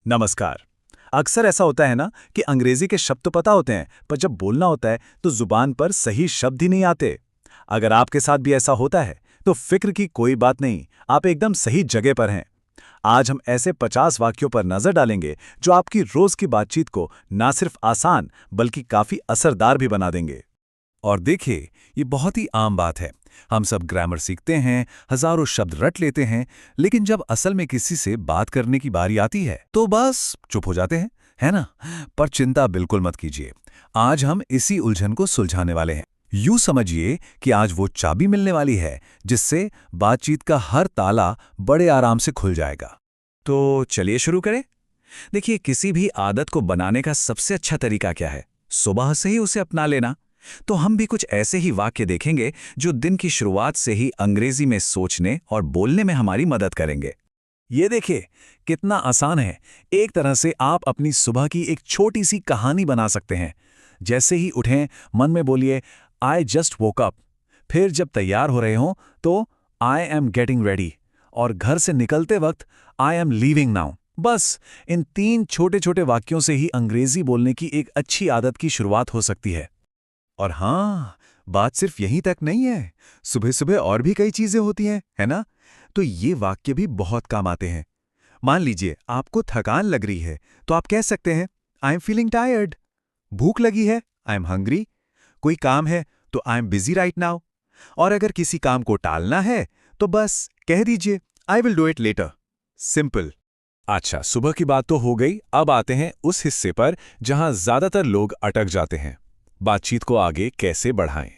नमस्कार। अक्सर ऐसा होता है ना कि अंग्रेजी के शब्द तो पता होते हैं, पर जब बोलना होता है तो जुबान पर सही शब्द ही नहीं आते। अगर आपके साथ भी ऐसा होता है तो फिक्र की कोई बात नहीं, आप एकदम सही जगह पर हैं। आज हम ऐसे 50 वाक्यों पर नजर डालेंगे जो आपकी रोज की बातचीत को ना सिर्फ आसान बल्कि काफी असरदार भी बना देंगे। और देखिए, ये बहुत ही आम बात है। हम सब ग्रामर सीखते हैं, हजारों शब्द रट लेते हैं, लेकिन जब असल में किसी से बात करने की बारी आती है तो बस चुप हो जाते हैं, है ना? पर चिंता बिल्कुल मत कीजिए। आज हम इसी उलझन को सुलझाने वाले हैं। यूं समझिए कि आज वो चाबी मिलने वाली है जिससे बातचीत का हर ताला बड़े आराम से खुल जाएगा। तो चलिए शुरू करें। देखिए, किसी भी आदत को बनाने का सबसे अच्छा तरीका क्या है? सुबह से ही उसे अपना लेना। तो हम भी कुछ ऐसे ही वाक्य देखेंगे जो दिन की शुरुआत से ही अंग्रेजी में सोचने और बोलने में हमारी मदद करेंगे। ये देखिए, कितना आसान है। एक तरह से आप अपनी सुबह की एक छोटी सी कहानी बना सकते हैं। जैसे ही उठें, मन में बोलिए, आई जस्ट वोक अप। फिर जब तैयार हो रहे हों तो आई एम गेटिंग रेडी। और घर से निकलते वक्त आई एम लीविंग नाउ। बस इन 3 छोटे छोटे वाक्यों से ही अंग्रेजी बोलने की एक अच्छी आदत की शुरुआत हो सकती है। और हाँ, बात सिर्फ यहीं तक नहीं है। सुबह सुबह और भी कई चीजें होती हैं, है ना? तो ये वाक्य भी बहुत काम आते हैं। मान लीजिए आपको थकान लग रही है तो आप कह सकते हैं, आई एम फीलिंग टायर्ड। भूख लगी है, आई एम हंग्री। कोई काम है तो I am busy right now. और अगर किसी काम को टालना है तो बस कह दीजिए, I will do it later. Simple. अच्छा, सुबह की बात तो हो गई। अब आते हैं उस हिस्से पर जहां ज्यादातर लोग अटक जाते हैं। बातचीत को आगे कैसे बढ़ाएं?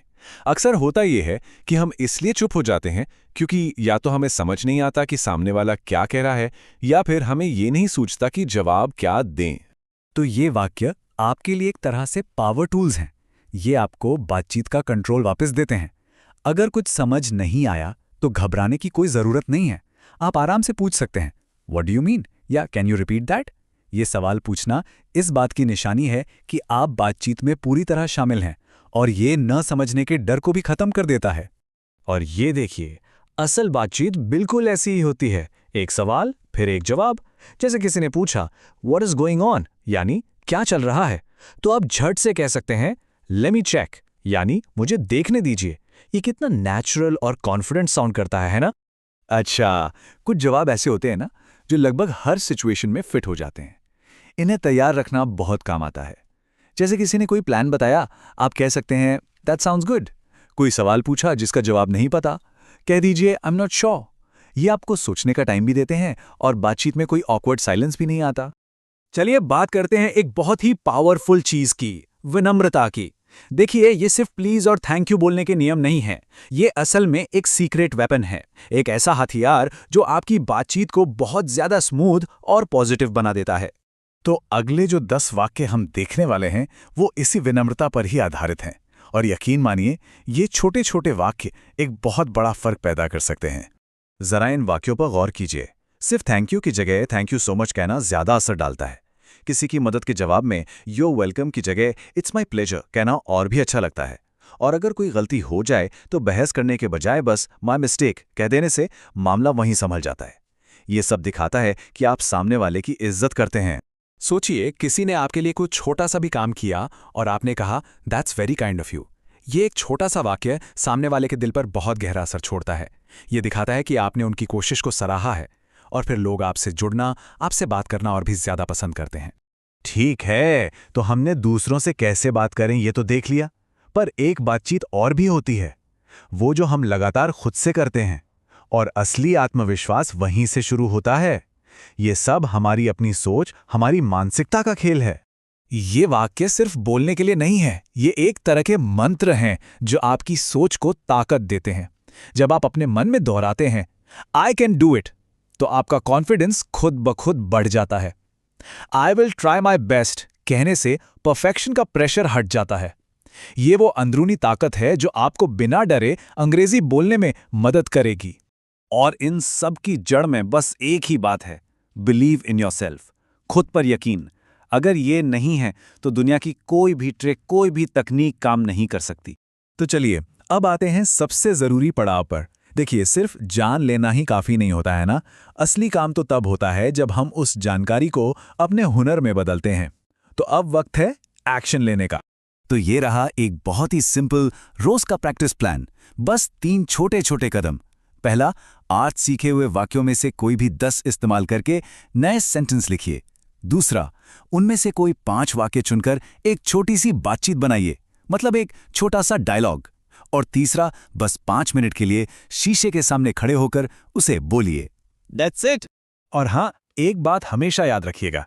अक्सर होता यह है कि हम इसलिए चुप हो जाते हैं क्योंकि या तो हमें समझ नहीं आता कि सामने वाला क्या कह रहा है, या फिर हमें ये नहीं सूझता कि जवाब क्या दें। तो ये वाक्य आपके लिए एक तरह से पावर टूल्स हैं। ये आपको बातचीत का कंट्रोल वापस देते हैं। अगर कुछ समझ नहीं आया तो घबराने की कोई जरूरत नहीं है। आप आराम से पूछ सकते हैं, व्हाट डू यू मीन, या कैन यू रिपीट दैट। ये सवाल पूछना इस बात की निशानी है कि आप बातचीत में पूरी तरह शामिल हैं, और ये न समझने के डर को भी खत्म कर देता है। और ये देखिए, असल बातचीत बिल्कुल ऐसी ही होती है। एक सवाल फिर एक जवाब। जैसे किसी ने पूछा, व्हाट इज गोइंग ऑन, यानी क्या चल रहा है, तो आप झट से कह सकते हैं, लेट मी चेक, यानी मुझे देखने दीजिए। ये कितना नेचुरल और कॉन्फिडेंट साउंड करता है ना? अच्छा, कुछ जवाब ऐसे होते हैं ना जो लगभग हर सिचुएशन में फिट हो जाते हैं। इन्हें तैयार रखना बहुत काम आता है। जैसे किसी ने कोई प्लान बताया, आप कह सकते हैं, दैट साउंड्स गुड। कोई सवाल पूछा जिसका जवाब नहीं पता, कह दीजिए, आई एम नॉट श्योर। ये आपको सोचने का टाइम भी देते हैं और बातचीत में कोई ऑकवर्ड साइलेंस भी नहीं आता। चलिए बात करते हैं एक बहुत ही पावरफुल चीज की, विनम्रता की। देखिए, ये सिर्फ प्लीज और थैंक यू बोलने के नियम नहीं हैं। ये असल में एक सीक्रेट वेपन है, एक ऐसा हथियार जो आपकी बातचीत को बहुत ज्यादा स्मूथ और पॉजिटिव बना देता है। तो अगले जो 10 वाक्य हम देखने वाले हैं वो इसी विनम्रता पर ही आधारित हैं। और यकीन मानिए, ये छोटे छोटे वाक्य एक बहुत बड़ा फर्क पैदा कर सकते हैं। जरा इन वाक्यों पर गौर कीजिए। सिर्फ थैंक यू की जगह थैंक यू सो मच कहना ज्यादा असर डालता है। किसी की मदद के जवाब में यो वेलकम की जगह इट्स माई प्लेजर कहना और भी अच्छा लगता है। और अगर कोई गलती हो जाए तो बहस करने के बजाय बस माई मिस्टेक कह देने से मामला वहीं संभल जाता है। ये सब दिखाता है कि आप सामने वाले की इज्जत करते हैं। सोचिए, किसी ने आपके लिए कुछ छोटा सा भी काम किया और आपने कहा, that's very kind of you. ये एक छोटा सा वाक्य सामने वाले के दिल पर बहुत गहरा असर छोड़ता है। ये दिखाता है कि आपने उनकी कोशिश को सराहा है, और फिर लोग आपसे जुड़ना, आपसे बात करना और भी ज्यादा पसंद करते हैं। ठीक है, तो हमने दूसरों से कैसे बात करें ये तो देख लिया, पर एक बातचीत और भी होती है, वो जो हम लगातार खुद से करते हैं। और असली आत्मविश्वास वहीं से शुरू होता है। ये सब हमारी अपनी सोच, हमारी मानसिकता का खेल है। ये वाक्य सिर्फ बोलने के लिए नहीं है, ये एक तरह के मंत्र हैं जो आपकी सोच को ताकत देते हैं। जब आप अपने मन में दोहराते हैं, आई कैन डू इट, तो आपका कॉन्फिडेंस खुद ब खुद बढ़ जाता है। I will try my best कहने से परफेक्शन का प्रेशर हट जाता है। ये वो अंदरूनी ताकत है जो आपको बिना डरे अंग्रेजी बोलने में मदद करेगी। और इन सब की जड़ में बस एक ही बात है, बिलीव इन योरसेल्फ, खुद पर यकीन। अगर ये नहीं है तो दुनिया की कोई भी ट्रिक, कोई भी तकनीक काम नहीं कर सकती। तो चलिए अब आते हैं सबसे जरूरी पड़ाव पर, देखिए, सिर्फ जान लेना ही काफ़ी नहीं होता है ना। असली काम तो तब होता है जब हम उस जानकारी को अपने हुनर में बदलते हैं। तो अब वक्त है एक्शन लेने का। तो ये रहा एक बहुत ही सिंपल रोज का प्रैक्टिस प्लान। बस 3 छोटे छोटे कदम। पहला, आज सीखे हुए वाक्यों में से कोई भी 10 इस्तेमाल करके नए सेंटेंस लिखिए। दूसरा, उनमें से कोई 5 वाक्य चुनकर एक छोटी सी बातचीत बनाइए, मतलब एक छोटा सा डायलॉग। और तीसरा, बस 5 मिनट के लिए शीशे के सामने खड़े होकर उसे बोलिए। That's it. और हाँ, एक बात हमेशा याद रखिएगा,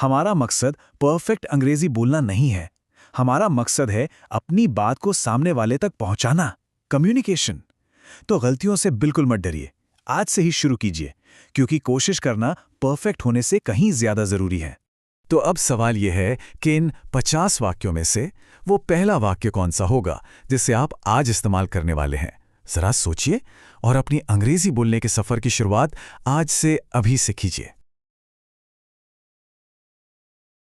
हमारा मकसद परफेक्ट अंग्रेजी बोलना नहीं है। हमारा मकसद है अपनी बात को सामने वाले तक पहुंचाना, कम्युनिकेशन। तो गलतियों से बिल्कुल मत डरिए, आज से ही शुरू कीजिए, क्योंकि कोशिश करना परफेक्ट होने से कहीं ज्यादा जरूरी है। तो अब सवाल यह है कि इन 50 वाक्यों में से वो पहला वाक्य कौन सा होगा जिसे आप आज इस्तेमाल करने वाले हैं। जरा सोचिए और अपनी अंग्रेजी बोलने के सफर की शुरुआत आज से अभी से कीजिए।